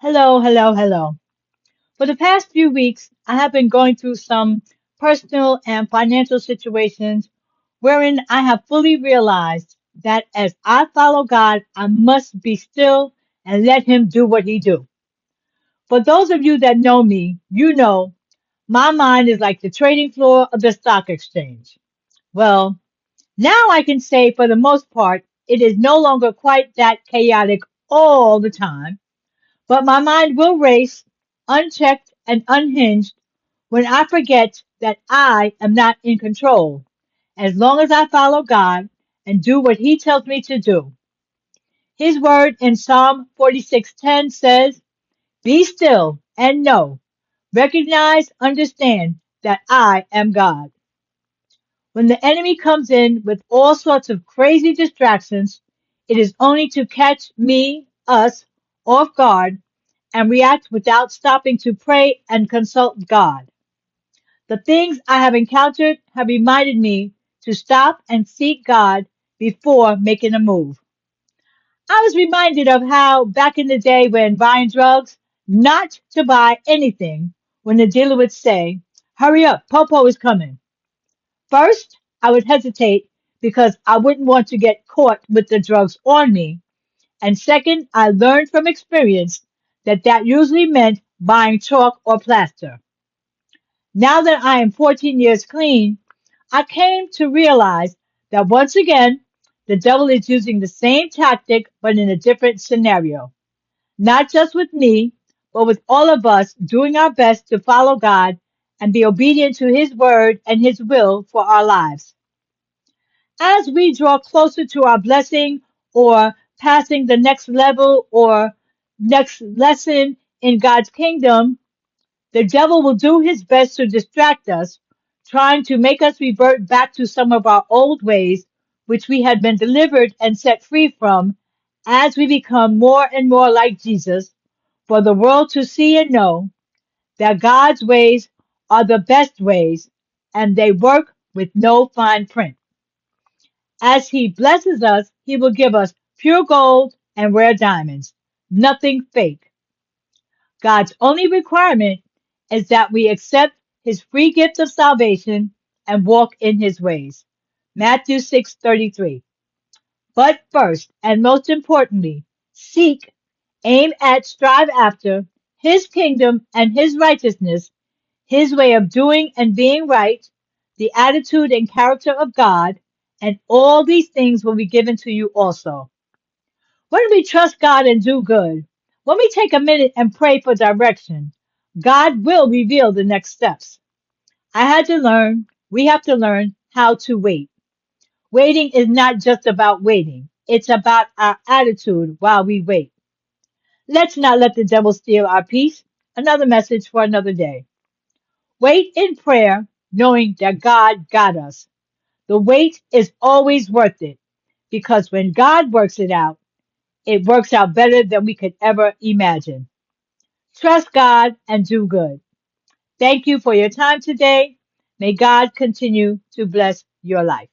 Hello, hello, hello. For the past few weeks, I have been going through some personal and financial situations wherein I have fully realized that as I follow God, I must be still and let Him do what He do. For those of you that know me, you know my mind is like the trading floor of the stock exchange. Well, now I can say for the most part, it is no longer quite that chaotic all the time. But my mind will race, unchecked and unhinged, when I forget that I am not in control, as long as I follow God and do what He tells me to do. His word in Psalm 46:10 says, "Be still and know, recognize, understand that I am God." When the enemy comes in with all sorts of crazy distractions, it is only to catch me, us, off guard and react without stopping to pray and consult God. The things I have encountered have reminded me to stop and seek God before making a move. I was reminded of how back in the day when buying drugs, not to buy anything, when the dealer would say, "Hurry up, Popo is coming." First, I would hesitate because I wouldn't want to get caught with the drugs on me. And second, I learned from experience that that usually meant buying chalk or plaster. Now that I am 14 years clean, I came to realize that once again, the devil is using the same tactic but in a different scenario. Not just with me, but with all of us doing our best to follow God and be obedient to His word and His will for our lives. As we draw closer to our blessing or passing the next level or next lesson in God's kingdom, the devil will do his best to distract us, trying to make us revert back to some of our old ways, which we had been delivered and set free from as we become more and more like Jesus, for the world to see and know that God's ways are the best ways and they work with no fine print. As He blesses us, He will give us pure gold and rare diamonds, nothing fake. God's only requirement is that we accept His free gift of salvation and walk in His ways. Matthew 6:33. But first and most importantly, seek, aim at, strive after His kingdom and His righteousness, His way of doing and being right, the attitude and character of God, and all these things will be given to you also. When we trust God and do good, when we take a minute and pray for direction, God will reveal the next steps. We have to learn how to wait. Waiting is not just about waiting. It's about our attitude while we wait. Let's not let the devil steal our peace. Another message for another day. Wait in prayer, knowing that God got us. The wait is always worth it because when God works it works out better than we could ever imagine. Trust God and do good. Thank you for your time today. May God continue to bless your life.